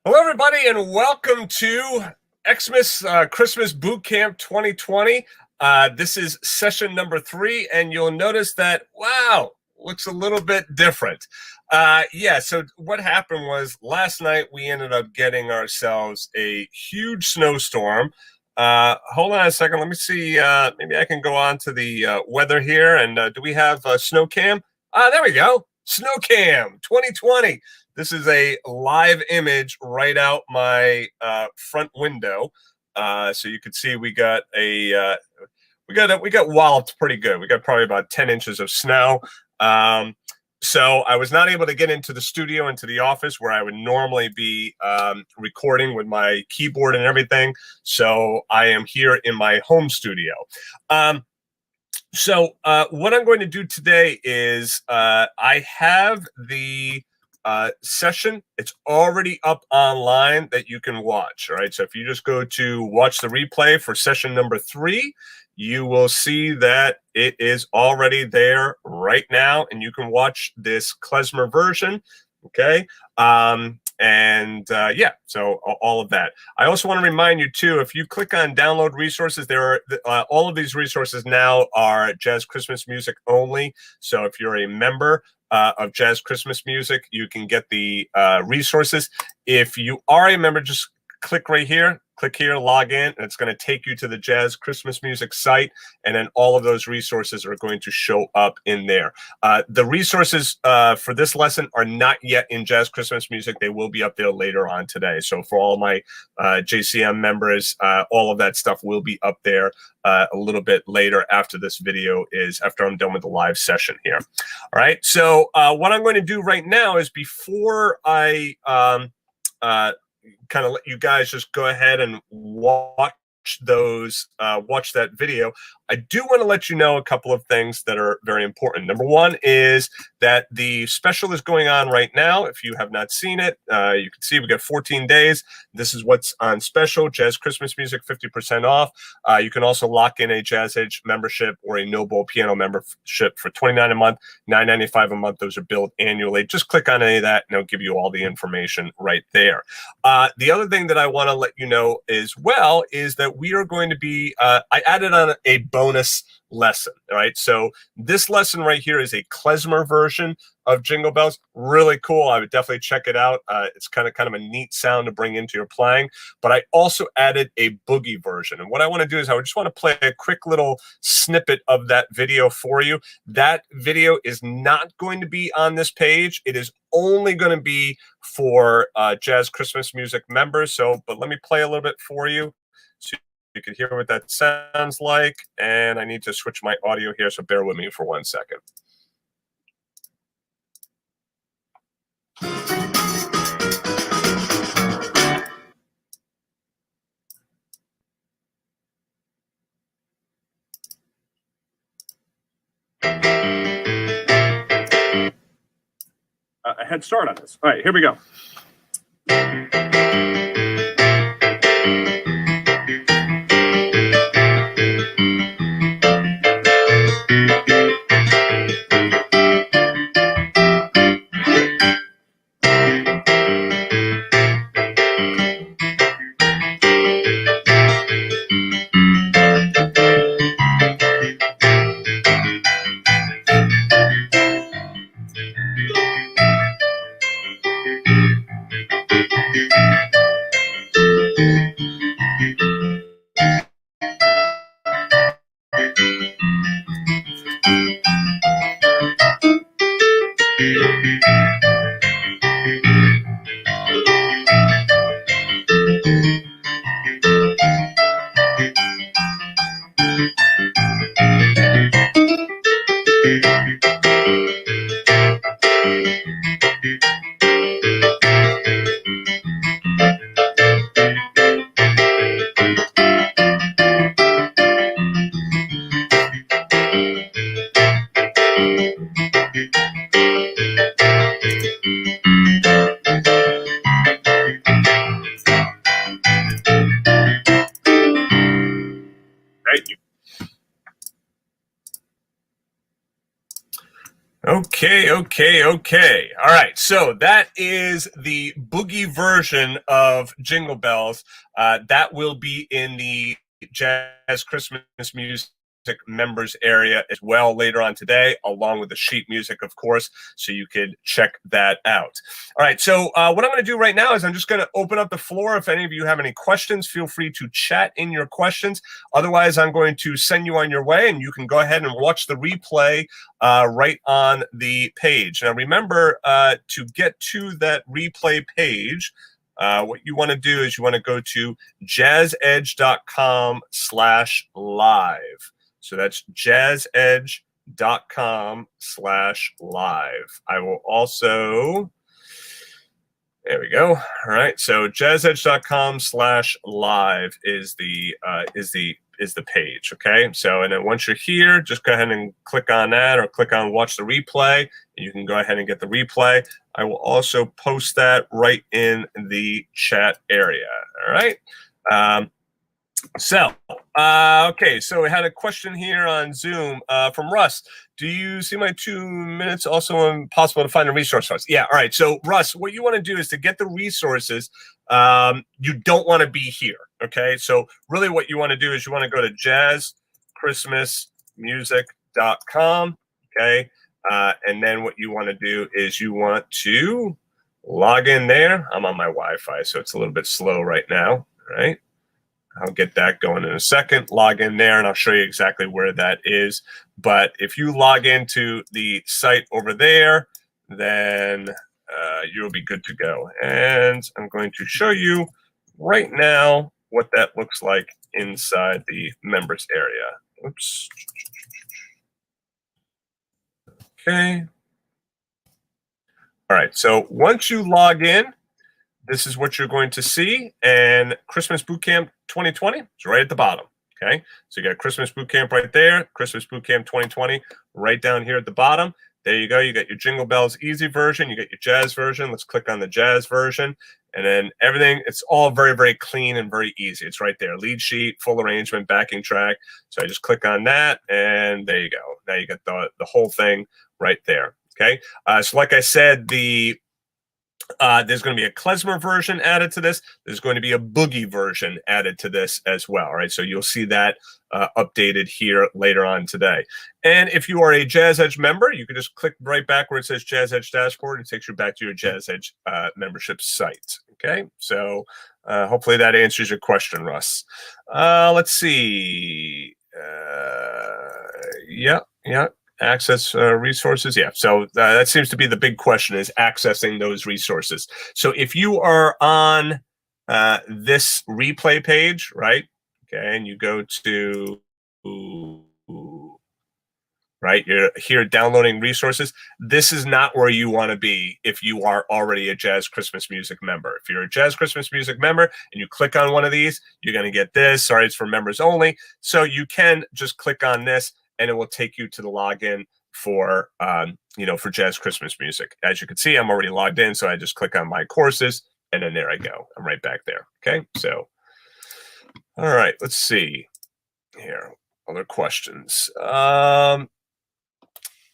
Hello, everybody, and welcome to Xmas Christmas Bootcamp 2020. This is session number 3, and you'll notice that, wow, looks a little bit different. So what happened was last night we ended up getting ourselves a huge snowstorm. Hold on a second. Let me see. Maybe I can go on to the weather here. And do we have snow cam? There we go. Snow cam 2020. This is a live image right out my front window, so you can see we got we got walloped pretty good. We got probably about 10 inches of snow. So I was not able to get into the studio, into the office where I would normally be recording with my keyboard and everything. So I am here in my home studio. What I'm going to do today is I have the session. It's already up online that you can watch. All right. So if you just go to watch the replay for session number 3, you will see that it is already there right now, and you can watch this klezmer version. Okay. So all of that. I also want to remind you too, if you click on download resources, there are all of these resources now are Jazz Christmas Music only. So if you're a member of Jazz Christmas Music, you can get the resources. If you are a member, just click here, log in, and it's going to take you to the Jazz Christmas Music site, and then all of those resources are going to show up in there. The resources for this lesson are not yet in Jazz Christmas Music. They will be up there later on today. So for all my JCM members, all of that stuff will be up there a little bit later after this video after I'm done with the live session here. All right. So what I'm going to do right now is before I kind of let you guys just go ahead and watch that video, I do want to let you know a couple of things that are very important. Number one is that the special is going on right now. If you have not seen it, you can see we got 14 days. This is what's on special. Jazz Christmas Music, 50% off. You can also lock in a Jazz Edge membership or a No Bowl piano membership for $29 a month, $9.95 a month. Those are billed annually. Just click on any of that, and it'll give you all the information right there. The other thing that I want to let you know as well is that we are going to be, I added on a bonus lesson. All right. So this lesson right here is a klezmer version of Jingle Bells. Really cool. I would definitely check it out. It's kind of a neat sound to bring into your playing. But I also added a boogie version. And what I want to do is I just want to play a quick little snippet of that video for you. That video is not going to be on this page. It is only going to be for Jazz Christmas Music members. But let me play a little bit for you so you can hear what that sounds like. And I need to switch my audio here, so bear with me for 1 second. A head start on this. All right, here we go. Okay. All right. So that is the boogie version of Jingle Bells. That will be in the Jazz Christmas Music members area as well later on today, along with the sheet music, of course, so you could check that out. All right. So what I'm going to do right now is I'm just going to open up the floor. If any of you have any questions, feel free to chat in your questions. Otherwise, I'm going to send you on your way, and you can go ahead and watch the replay right on the page. Now, remember, to get to that replay page, what you want to do is you want to go to jazzedge.com/live. So that's jazzedge.com/live. I will also, there we go. All right. So jazzedge.com/live is the page. Okay. So, and then once you're here, just go ahead and click on that or click on watch the replay. And you can go ahead and get the replay. I will also post that right in the chat area. All right. Okay, so we had a question here on Zoom from Russ. Do you see my 2 minutes also impossible to find a resource for us? Yeah, all right. So, Russ, what you want to do is to get the resources, you don't want to be here, okay? So, really what you want to do is you want to go to jazzchristmasmusic.com, okay? And then what you want to do is you want to log in there. I'm on my Wi-Fi, so it's a little bit slow right now, all right? I'll get that going in a second. Log in there, and I'll show you exactly where that is. But if you log into the site over there, then you'll be good to go. And I'm going to show you right now what that looks like inside the members area. Oops. Okay. All right. So once you log in, this is what you're going to see, and Christmas Bootcamp 2020 is right at the bottom, okay? So you got Christmas Bootcamp right there, Christmas Bootcamp 2020 right down here at the bottom. There you go. You got your Jingle Bells Easy version. You got your Jazz version. Let's click on the Jazz version, and then everything, it's all very, very clean and very easy. It's right there. Lead sheet, full arrangement, backing track. So I just click on that, and there you go. Now you got the whole thing right there, okay? So like I said, there's going to be a klezmer version added to this. There's going to be a boogie version added to this as well. All right, so you'll see that updated here later on today. And if you are a Jazz Edge member, you can just click right back where it says Jazz Edge Dashboard. It takes you back to your Jazz Edge membership site. Okay, so hopefully that answers your question, Russ. Let's see. Yeah. Access resources. Yeah. So that seems to be the big question, is accessing those resources. So if you are on this replay page, right? Okay. And you go to, right, you're here downloading resources. This is not where you want to be if you are already a Jazz Christmas Music member. If you're a Jazz Christmas Music member and you click on one of these, you're going to get this. Sorry, it's for members only. So you can just click on this, and it will take you to the login for, for Jazz Christmas Music. As you can see, I'm already logged in, so I just click on my courses, and then there I go. I'm right back there. Okay, so, all right, let's see here. Other questions.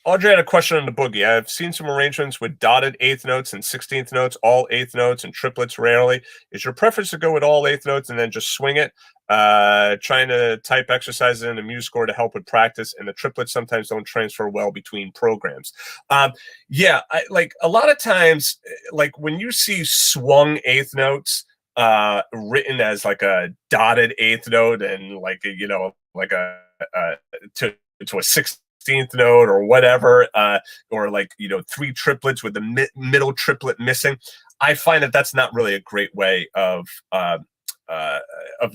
Audrey had a question on the boogie. I've seen some arrangements with dotted eighth notes and 16th notes, all eighth notes and triplets rarely. Is your preference to go with all eighth notes and then just swing it? Trying to type exercises in the MuseScore to help with practice, and the triplets sometimes don't transfer well between programs. Yeah, like a lot of times, like when you see swung eighth notes written as like a dotted eighth note and like like a to a 16th note or whatever, or like three triplets with the middle triplet missing, I find that that's not really a great way of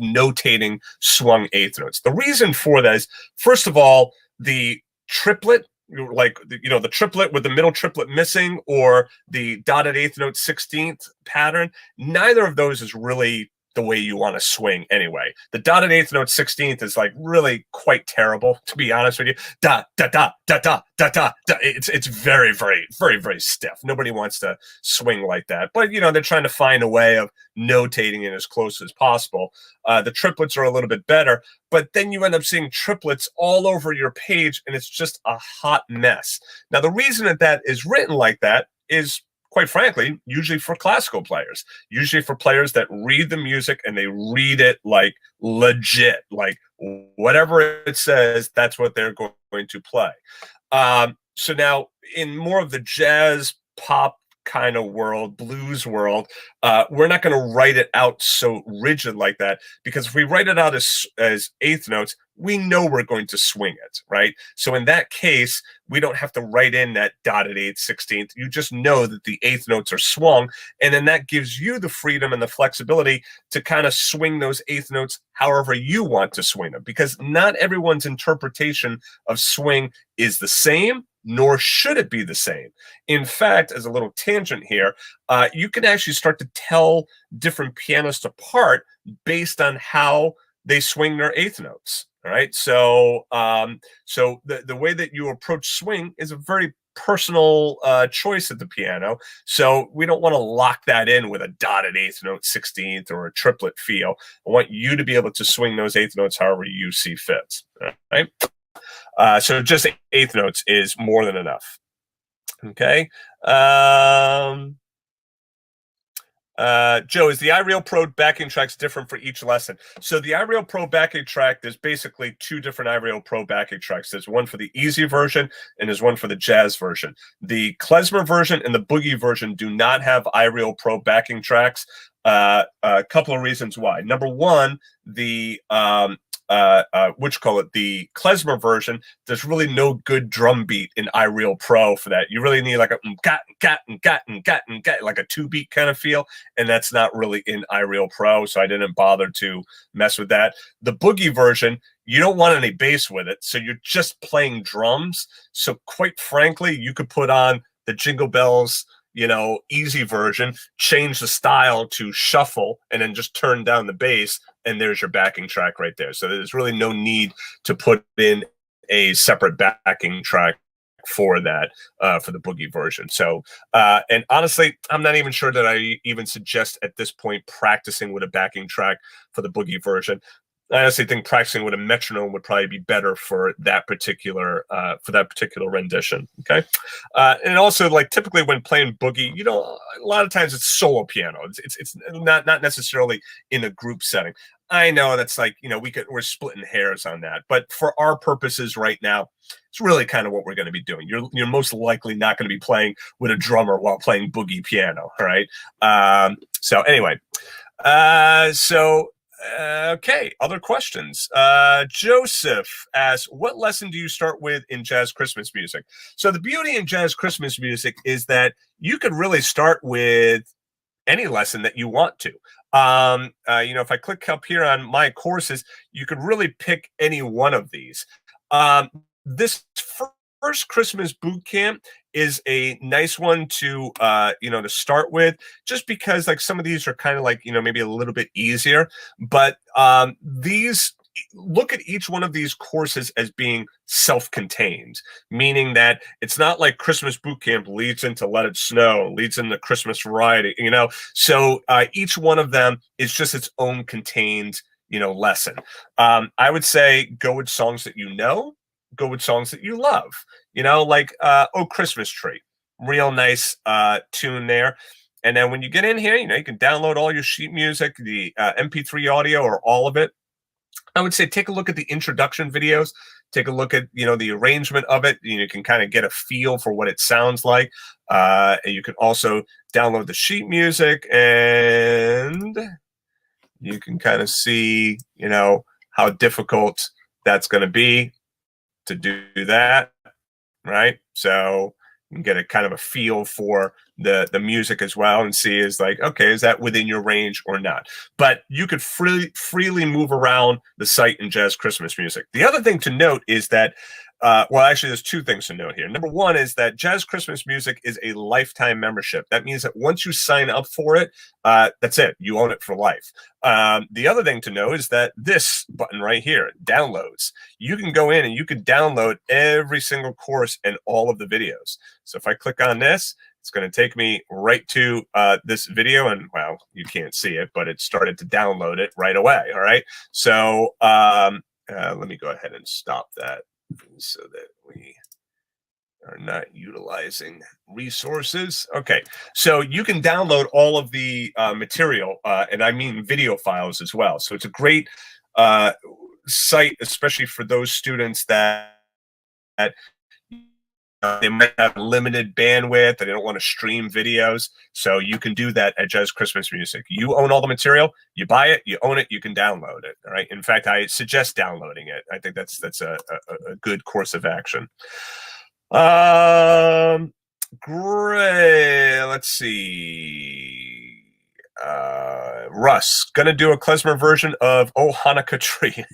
notating swung eighth notes. The reason for that is, first of all, the triplet, like the triplet with the middle triplet missing, or the dotted eighth note 16th pattern, neither of those is really the way you want to swing anyway. The dotted eighth note 16th is like really quite terrible, to be honest with you. Da da da da da da da da. It's very very very very stiff. Nobody wants to swing like that. But they're trying to find a way of notating it as close as possible. The triplets are a little bit better, but then you end up seeing triplets all over your page, and it's just a hot mess. Now, the reason that is written like that is, quite frankly, usually for classical players, usually for players that read the music and they read it like legit, like whatever it says, that's what they're going to play. So now, in more of the jazz pop kind of world, blues world, we're not going to write it out so rigid like that, because if we write it out as eighth notes, we know we're going to swing it, right? So in that case, we don't have to write in that dotted eighth, 16th. You just know that the eighth notes are swung, and then that gives you the freedom and the flexibility to kind of swing those eighth notes however you want to swing them, because not everyone's interpretation of swing is the same, nor should it be the same. In fact, as a little tangent here, you can actually start to tell different pianists apart based on how they swing their eighth notes. All right. So the way that you approach swing is a very personal choice at the piano. So we don't want to lock that in with a dotted eighth note 16th or a triplet feel. I want you to be able to swing those eighth notes however you see fit. All right. So just eighth notes is more than enough. Okay. Joe, is the iReal Pro backing tracks different for each lesson? So the iReal Pro backing track, there's basically two different iReal Pro backing tracks. There's one for the easy version and there's one for the jazz version. The klezmer version and the boogie version do not have iReal Pro backing tracks. A couple of reasons why. Number one, the the klezmer version, there's really no good drum beat in iReal Pro for that. You really need like a like a two beat kind of feel, and that's not really in iReal Pro, so I didn't bother to mess with that. The boogie version, you don't want any bass with it, so you're just playing drums. So quite frankly, you could put on the Jingle Bells, easy version, change the style to shuffle, and then just turn down the bass, and there's your backing track right there. So there's really no need to put in a separate backing track for that, for the boogie version. So, and honestly, I'm not even sure that I even suggest at this point practicing with a backing track for the boogie version. I honestly think practicing with a metronome would probably be better for that particular rendition. Okay, and also, like, typically when playing boogie, a lot of times it's solo piano. It's not necessarily in a group setting. I know that's like, we're splitting hairs on that, but for our purposes right now, it's really kind of what we're going to be doing. You're most likely not going to be playing with a drummer while playing boogie piano. All right. So anyway, okay, other questions. Joseph asks, what lesson do you start with in jazz Christmas music? So the beauty in jazz Christmas music is that you could really start with any lesson that you want to. If I click up here on my courses, you could really pick any one of these. This first Christmas boot camp is a nice one to to start with, just because like some of these are kind of like maybe a little bit easier, but these, look at each one of these courses as being self-contained, meaning that it's not like Christmas boot camp leads into Let It Snow, leads into Christmas Variety, so each one of them is just its own contained lesson. I would say go with songs that go with songs that you love, like Oh Christmas Tree, real nice tune there. And then when you get in here, you can download all your sheet music, the MP3 audio, or all of it. I would say take a look at the introduction videos, take a look at the arrangement of it. You can kind of get a feel for what it sounds like. And you can also download the sheet music, and you can kind of see how difficult that's going to be to do that, right? So you can get a kind of a feel for the music as well, and see is like, okay, is that within your range or not? But you could freely move around the site in jazz Christmas music. The other thing to note is that Well, actually, there's two things to note here. Number one is that Jazz Christmas Music is a lifetime membership. That means that once you sign up for it, that's it. You own it for life. The other thing to know is that this button right here, downloads, you can go in and you can download every single course and all of the videos. So if I click on this, it's going to take me right to this video, and well, you can't see it, but it started to download it right away. All right. So let me go ahead and stop that so that we are not utilizing resources. Okay, so you can download all of the material, and I mean video files as well. So it's a great site, especially for those students that they might have limited bandwidth and they don't want to stream videos. So you can do that at Jazz Christmas Music. You own all the material, you buy it, you own it, you can download it. All right. In fact, I suggest downloading it. I think that's a good course of action. Great. Let's see. Russ, gonna do a klezmer version of Oh Hanukkah Tree.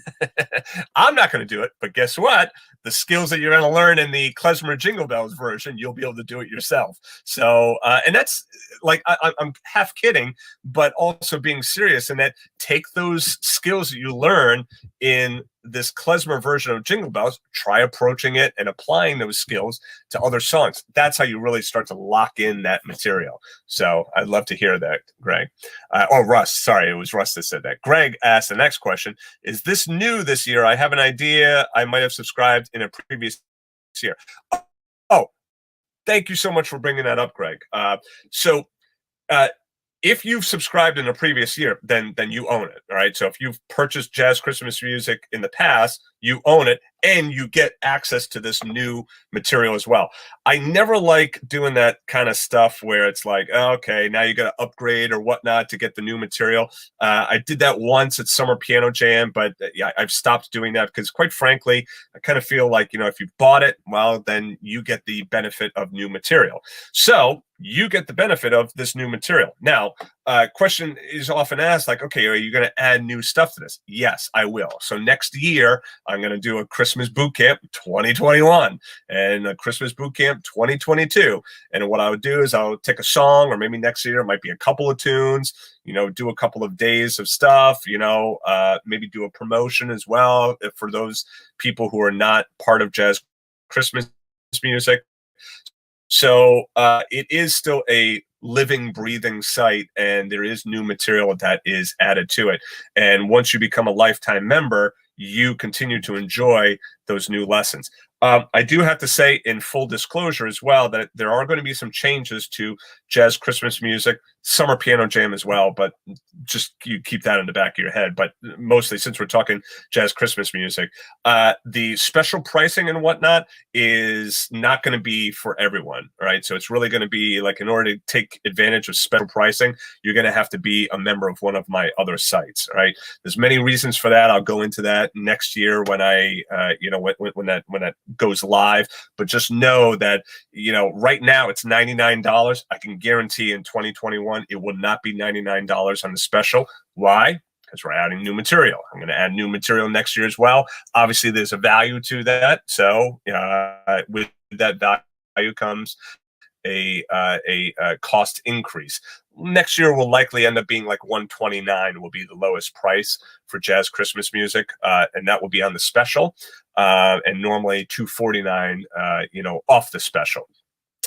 I'm not gonna do it, but guess what? The skills that you're gonna learn in the klezmer Jingle Bells version, you'll be able to do it yourself. So, and that's like I'm half kidding, but also being serious. And that take those skills that you learn in this klezmer version of Jingle Bells, try approaching it and applying those skills to other songs. That's how you really start to lock in that material. So I'd love to hear that, Greg. Russ, sorry, it was Russ that said that. Greg asked the next question, is this new this year? I have an idea. I might have subscribed in a previous year. Oh, thank you so much for bringing that up, Greg. If you've subscribed in a previous year, then you own it. All right. So if you've purchased Jazz Christmas Music in the past, you own it and you get access to this new material as well. I never like doing that kind of stuff where it's like, oh, okay, now you got to upgrade or whatnot to get the new material. I did that once at Summer Piano Jam, but yeah, I've stopped doing that because quite frankly, I kind of feel like, if you bought it, well, then you get the benefit of new material. So you get the benefit of this new material. Now, question is often asked, like, okay, are you going to add new stuff to this? Yes, I will. So next year, I'm going to do a Christmas Bootcamp 2021 and a Christmas Bootcamp 2022. And what I would do is I'll take a song, or maybe next year it might be a couple of tunes, do a couple of days of stuff, maybe do a promotion as well for those people who are not part of Jazz Christmas Music. So it is still a living, breathing site, and there is new material that is added to it. And once you become a lifetime member, you continue to enjoy those new lessons. I do have to say, in full disclosure as well, that there are going to be some changes to Jazz Christmas Music, Summer Piano Jam as well, but just you keep that in the back of your head. But mostly, since we're talking Jazz Christmas Music, the special pricing and whatnot is not going to be for everyone, right? So it's really going to be like, in order to take advantage of special pricing, you're going to have to be a member of one of my other sites, right? There's many reasons for that. I'll go into that next year when I, when that goes live. But just know that, right now it's $99. I can guarantee in 2021 it will not be $99 on the special. Why? Because we're adding new material. I'm going to add new material next year as well. Obviously, there's a value to that. So with that value comes a cost increase. Next year will likely end up being like $129 will be the lowest price for Jazz Christmas Music, and that will be on the special. And normally $249, off the special.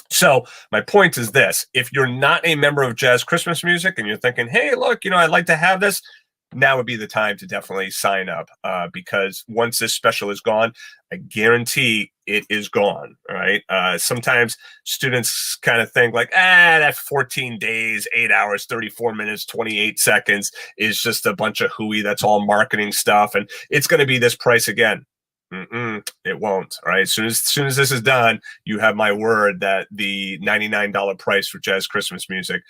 So my point is this: if you're not a member of Jazz Christmas Music and you're thinking, hey, look, I'd like to have this, now would be the time to definitely sign up, because once this special is gone, I guarantee it is gone. All right. Sometimes students kind of think like, that 14 days, 8 hours, 34 minutes, 28 seconds is just a bunch of hooey. That's all marketing stuff. And it's going to be this price again. It won't. All right. As soon as this is done, you have my word that the $99 price for Jazz Christmas Music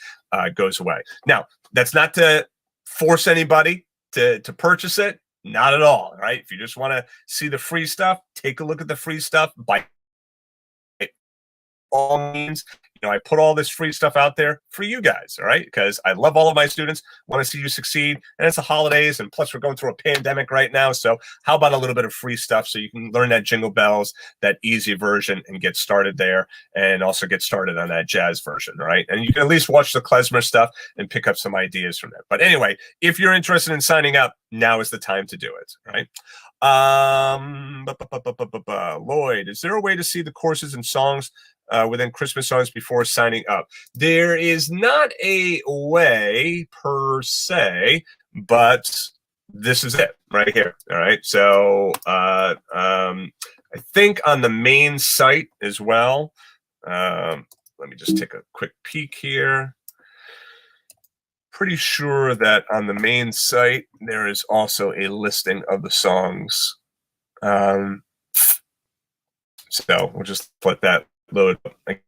goes away. Now, that's not to force anybody to purchase it. Not at all. Right. If you just want to see the free stuff, take a look at the free stuff. Buy all means, I put all this free stuff out there for you guys, all right? Because I love all of my students, want to see you succeed, and it's the holidays, and plus we're going through a pandemic right now, so how about a little bit of free stuff so you can learn that Jingle Bells, that easy version, and get started there, and also get started on that jazz version, right? And you can at least watch the klezmer stuff and pick up some ideas from there. But anyway, if you're interested in signing up, now is the time to do it, right? Lloyd, is there a way to see the courses and songs within Christmas songs before signing up? There is not a way per se, but this is it right here. All right. So I think on the main site as well. Let me just take a quick peek here. Pretty sure that on the main site there is also a listing of the songs. So we'll just let that load.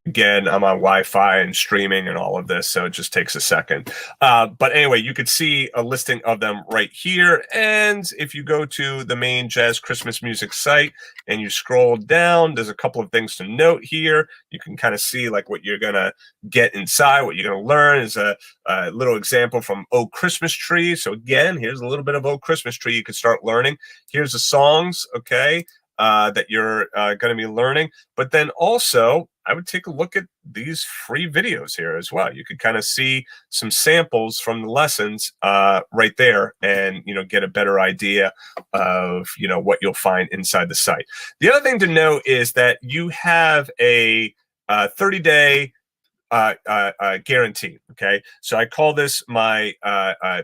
Again, I'm on Wi-Fi and streaming and all of this, so it just takes a second. But anyway, you could see a listing of them right here. And if you go to the main Jazz Christmas Music site and you scroll down, there's a couple of things to note here. You can kind of see like what you're going to get inside, what you're going to learn is a little example from Oh Christmas Tree. So again, here's a little bit of Oh Christmas Tree you can start learning. Here's the songs, okay, that you're going to be learning. But then also, I would take a look at these free videos here as well. You could kind of see some samples from the lessons right there and, get a better idea of, what you'll find inside the site. The other thing to note is that you have a 30-day guarantee. Okay. So I call this my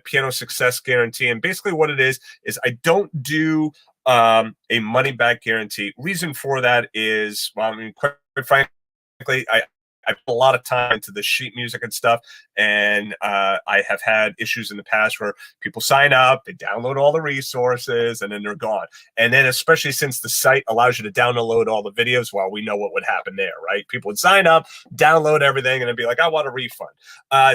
piano success guarantee. And basically what it is I don't do a money back guarantee. Reason for that is, well, I mean, quite frankly, I put a lot of time into the sheet music and stuff, and I have had issues in the past where people sign up, they download all the resources, and then they're gone. And then especially since the site allows you to download all the videos, well, we know what would happen there, right? People would sign up, download everything, and then be like, I want a refund.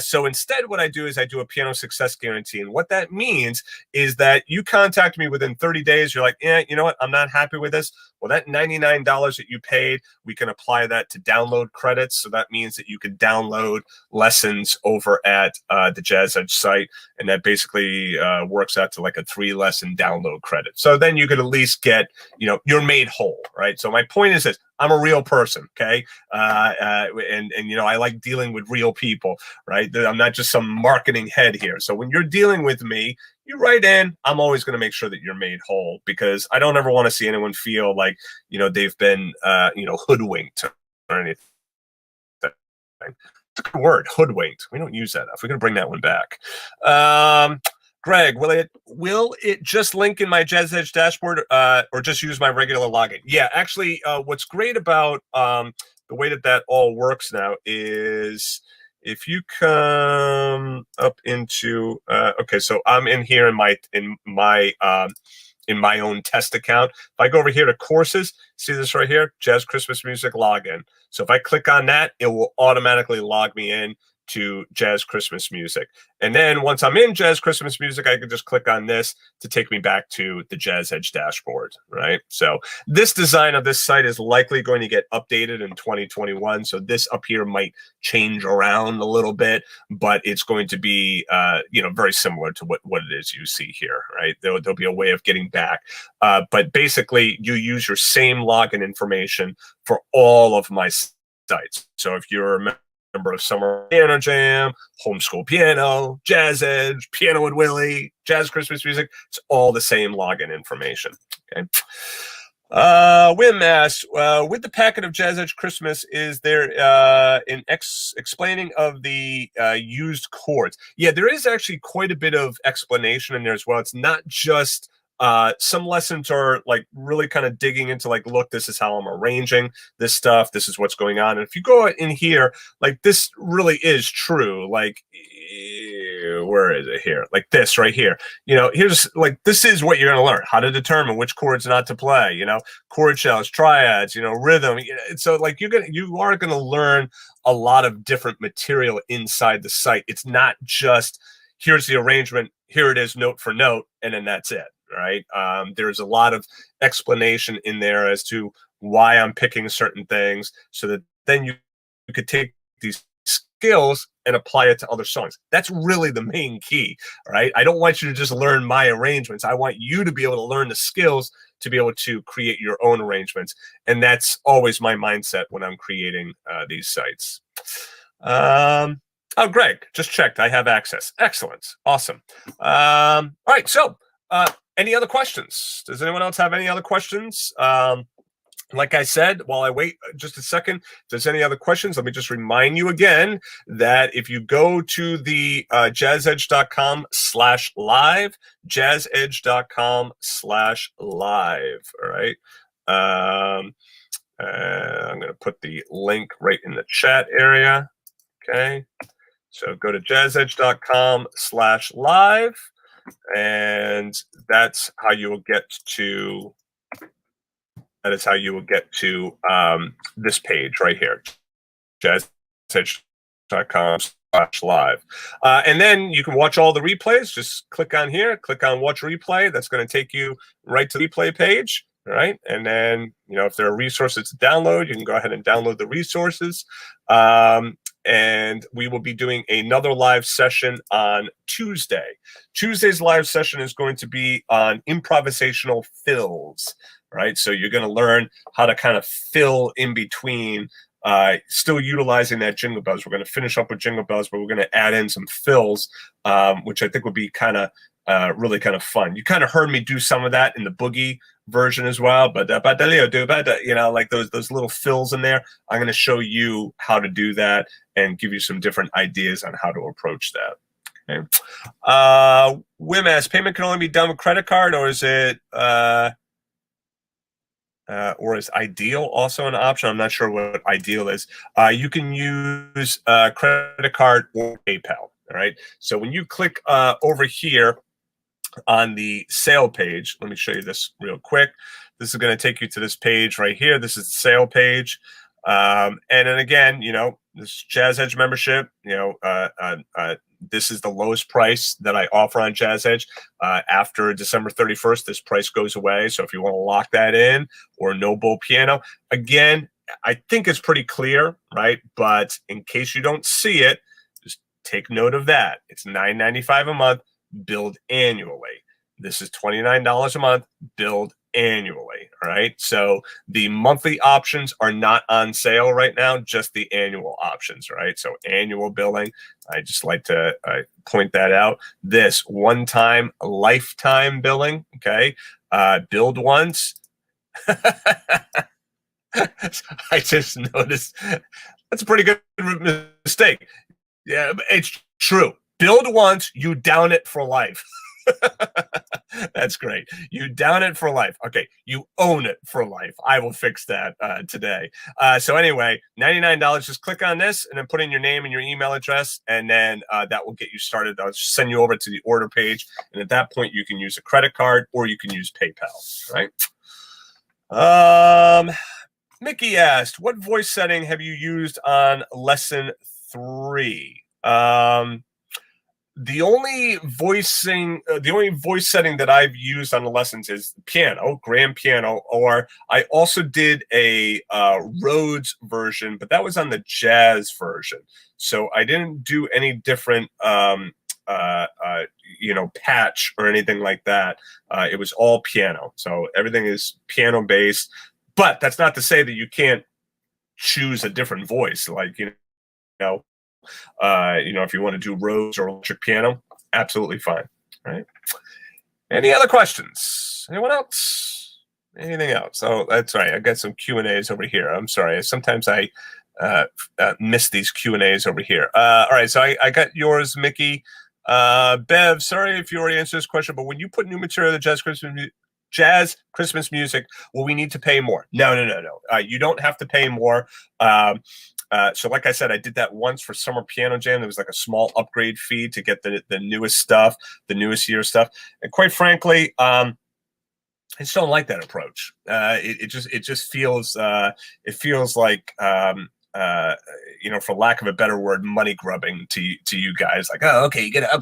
So instead, what I do is I do a piano success guarantee. And what that means is that you contact me within 30 days. You're like, you know what? I'm not happy with this. Well, that $99 that you paid, we can apply that to download credits. So that means that you can download lessons over at the Jazz Edge site. And that basically works out to like a 3-lesson download credit. So then you could at least get, you're made whole, right? So my point is this. I'm a real person, okay? And I like dealing with real people, right? I'm not just some marketing head here. So when you're dealing with me, you write in, I'm always going to make sure that you're made whole, because I don't ever want to see anyone feel like, they've been, hoodwinked or anything. It's a good word, hoodwinked. We don't use that enough. We're going to bring that one back. Greg, will it just link in my Jazz Edge dashboard or just use my regular login? Yeah, actually, what's great about the way that all works now is if you come up into okay, so I'm in here in my own test account. If I go over here to courses, see this right here, Jazz Christmas Music login. So if I click on that, it will automatically log me in to Jazz Christmas Music. And then once I'm in Jazz Christmas Music, I can just click on this to take me back to the Jazz Edge dashboard, right? So this design of this site is likely going to get updated in 2021. So this up here might change around a little bit, but it's going to be, very similar to what it is you see here, right? There'll be a way of getting back. But basically, you use your same login information for all of my sites. So if you're a member of Summer Piano Jam, Homeschool Piano, Jazz Edge, Piano with Willie, Jazz Christmas Music, it's all the same login information. Okay. Wim asks, with the packet of Jazz Edge Christmas, is there an explaining of the used chords? Yeah, there is actually quite a bit of explanation in there as well. It's not just some lessons are like really kind of digging into like, look, this is how I'm arranging this stuff. This is what's going on. And if you go in here, like this really is true. Like, where is it here? Like this right here. Here's like, this is what you're going to learn, how to determine which chords not to play, chord shells, triads, rhythm. So like you are going to learn a lot of different material inside the site. It's not just here's the arrangement, here it is note for note, and then that's it. Right. There's a lot of explanation in there as to why I'm picking certain things so that then you could take these skills and apply it to other songs. That's really the main key, right? I don't want you to just learn my arrangements. I want you to be able to learn the skills to be able to create your own arrangements. And that's always my mindset when I'm creating these sites. Oh, Greg, just checked. I have access. Excellent. Awesome. All right. So any other questions? Does anyone else have any other questions? Like I said, while I wait just a second, if there's any other questions, let me just remind you again that if you go to the jazzedge.com/live, jazzedge.com/live, all right? I'm going to put the link right in the chat area, okay? So go to jazzedge.com/live, and that's how you will get to this page right here, jazzedge.com/live. And then you can watch all the replays. Just click on here, click on watch replay. That's going to take you right to the replay page. All right. And then, if there are resources to download, you can go ahead and download the resources. And we will be doing another live session on Tuesday. Tuesday's live session is going to be on improvisational fills. Right, so you're going to learn how to kind of fill in between, still utilizing that Jingle Bells. We're going to finish up with Jingle Bells, but we're going to add in some fills, which I think would be kind of really kind of fun. You kind of heard me do some of that in the boogie version as well, but like those little fills in there. I'm going to show you how to do that and give you some different ideas on how to approach that. Okay. Wim asks, payment can only be done with credit card, or is it? Or is Ideal also an option? I'm not sure what Ideal is. You can use credit card or PayPal. All right. So when you click over here on the sale page, let me show you this real quick. This is going to take you to this page right here. This is the sale page. And then again, this Jazz Edge membership, this is the lowest price that I offer on Jazz Edge. After December 31st, this price goes away. So if you want to lock that in, or no bow piano, again, I think it's pretty clear, right? But in case you don't see it, just take note of that. It's $9.95 a month, billed annually. This is $29 a month, billed annually. All right. So the monthly options are not on sale right now, just the annual options. Right. So annual billing. I just like to point that out. This one-time lifetime billing. Okay. Billed once. I just noticed that's a pretty good mistake. Yeah, it's true. Billed once, you down it for life. That's great. You down it for life. Okay, you own it for life. I will fix that today. So anyway, $99. Just click on this and then put in your name and your email address, and then that will get you started. I'll send you over to the order page, and at that point, you can use a credit card or you can use PayPal. Right. Mickey asked, "What voice setting have you used on lesson 3?" The only voice setting that I've used on the lessons is piano, grand piano, or I also did a Rhodes version, but that was on the jazz version. So I didn't do any different, patch or anything like that. It was all piano. So everything is piano based, but that's not to say that you can't choose a different voice. Like, if you want to do Rhodes or electric piano, absolutely fine. Right? Any other questions? Anyone else? Anything else? Oh, that's right. I got some Q&As over here. I'm sorry. Sometimes I miss these Q&As over here. All right. So I got yours, Mickey. Bev, sorry if you already answered this question, but when you put new material to Jazz Christmas music, will we need to pay more? No. You don't have to pay more. So like I said, I did that once for Summer Piano Jam. There was like a small upgrade fee to get the newest stuff, the newest year stuff. And quite frankly, I just don't like that approach. It just feels like for lack of a better word, money grubbing to you guys. Like, oh, okay, you got to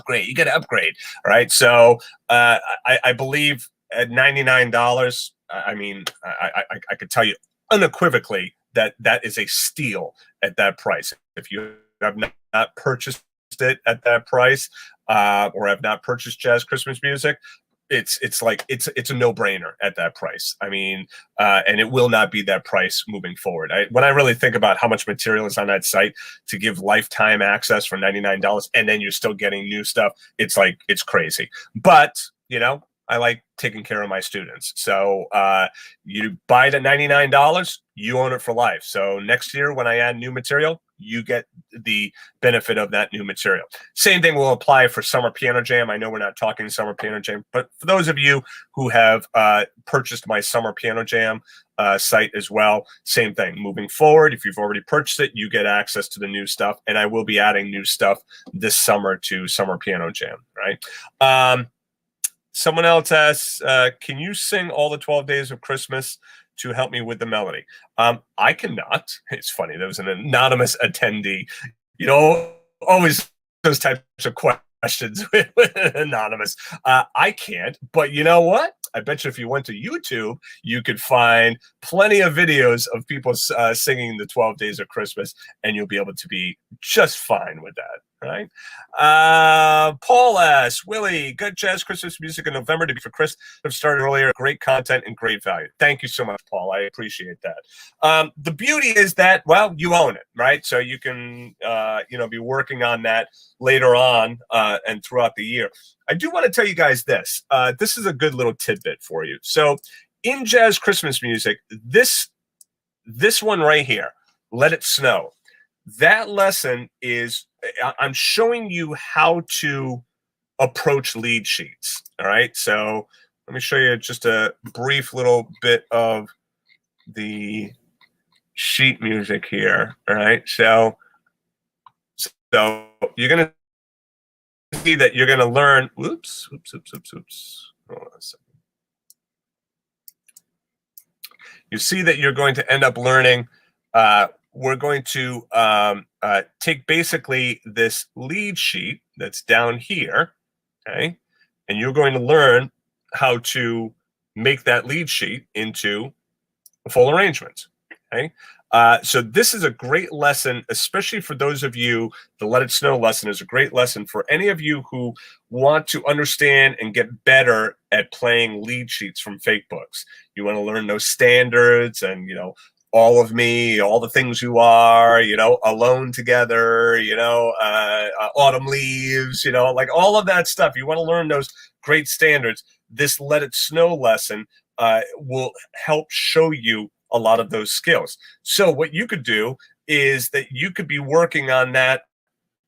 upgrade. All right. So I believe at $99, I mean, I could tell you unequivocally that is a steal at that price. If you have not purchased it at that price, or have not purchased Jazz Christmas music, it's like it's a no-brainer at that price. I mean, and it will not be that price moving forward. When I really think about how much material is on that site to give lifetime access for $99, and then you're still getting new stuff, it's like, it's crazy. But I like taking care of my students. So you buy it at $99, you own it for life. So next year when I add new material, you get the benefit of that new material. Same thing will apply for Summer Piano Jam. I know we're not talking Summer Piano Jam, but for those of you who have purchased my Summer Piano Jam site as well, same thing. Moving forward, if you've already purchased it, you get access to the new stuff, and I will be adding new stuff this summer to Summer Piano Jam, right? Someone else asks, can you sing all the 12 days of Christmas to help me with the melody? I cannot. It's funny. There was an anonymous attendee. Always those types of questions with anonymous. I can't, but you know what? I bet you if you went to YouTube, you could find plenty of videos of people singing the 12 days of Christmas, and you'll be able to be just fine with that. Right. Paul asks, Willie, good jazz Christmas music in November to be for Chris. Have started earlier. Great content and great value. Thank you so much, Paul. I appreciate that. The beauty is that, well, you own it, right? So you can, be working on that later on and throughout the year. I do want to tell you guys this. This is a good little tidbit for you. So in jazz Christmas music, this one right here, Let It Snow, that lesson is, I'm showing you how to approach lead sheets. All right. So let me show you just a brief little bit of the sheet music here. All right. So you're going to see that you're going to learn. Oops. Hold on a second. You see that you're going to end up learning. We're going to take basically this lead sheet that's down here, okay? And you're going to learn how to make that lead sheet into a full arrangement, okay? So this is a great lesson, especially for those of you, the Let It Snow lesson is a great lesson for any of you who want to understand and get better at playing lead sheets from fake books. You want to learn those standards and, All of Me, All the Things You Are, Alone Together, Autumn Leaves, like all of that stuff. You want to learn those great standards. This Let It Snow lesson will help show you a lot of those skills. So what you could do is that you could be working on that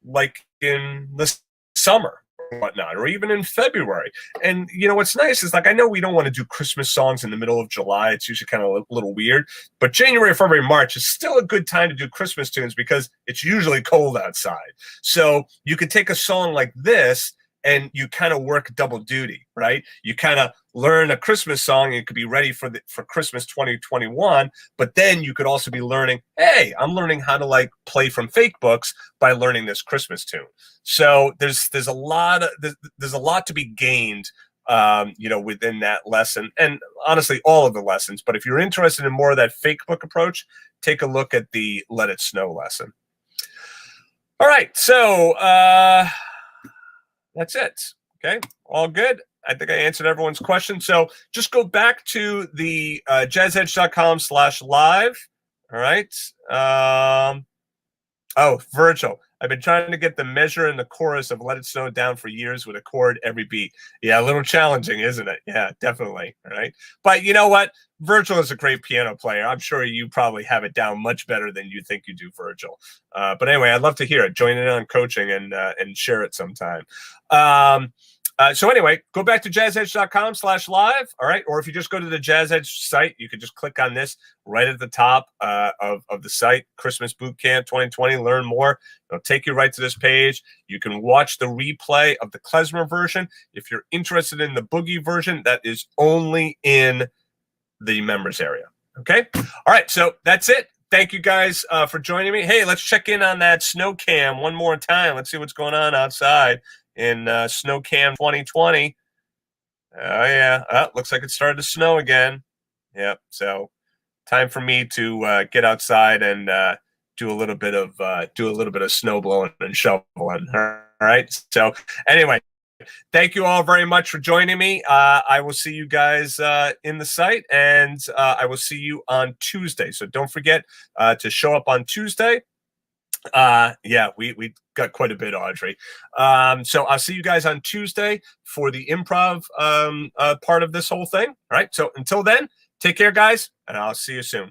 like in the summer or whatnot, or even in February. And what's nice is, like, I know we don't want to do Christmas songs in the middle of July. It's usually kind of a little weird, but January, February, March is still a good time to do Christmas tunes because it's usually cold outside. So you could take a song like this and you kind of work double duty, right? You kind of learn a Christmas song and it could be ready for Christmas 2021, but then you could also be learning, hey, I'm learning how to play from fake books by learning this Christmas tune. So there's a lot to be gained within that lesson, and honestly all of the lessons. But if you're interested in more of that fake book approach, take a look at the Let It Snow lesson. All right, so that's it. Okay, all good. I think I answered everyone's question. So just go back to the jazzedge.com/live. All right. Virgil, I've been trying to get the measure and the chorus of Let It Snow down for years with a chord every beat. Yeah, a little challenging, isn't it? Yeah, definitely. All right. But you know what? Virgil is a great piano player. I'm sure you probably have it down much better than you think you do, Virgil. But anyway, I'd love to hear it. Join in on coaching and share it sometime. So anyway, go back to jazzedge.com/live. All right. Or if you just go to the Jazz Edge site, you can just click on this right at the top of the site, Christmas Bootcamp 2020, learn more. It'll take you right to this page. You can watch the replay of the klezmer version. If you're interested in the boogie version, that is only in the members area. Okay. All right. So that's it. Thank you guys for joining me. Hey, let's check in on that snow cam one more time. Let's see what's going on outside in Snow Cam 2020. Oh, yeah. Looks like it started to snow again. Yep. So time for me to get outside and do a little bit of snow blowing and shoveling. All right. So anyway, thank you all very much for joining me. I will see you guys in the site, and I will see you on Tuesday. So don't forget to show up on Tuesday. Yeah, we got quite a bit, Audrey. So I'll see you guys on Tuesday for the improv part of this whole thing. All right. So until then, take care, guys, and I'll see you soon.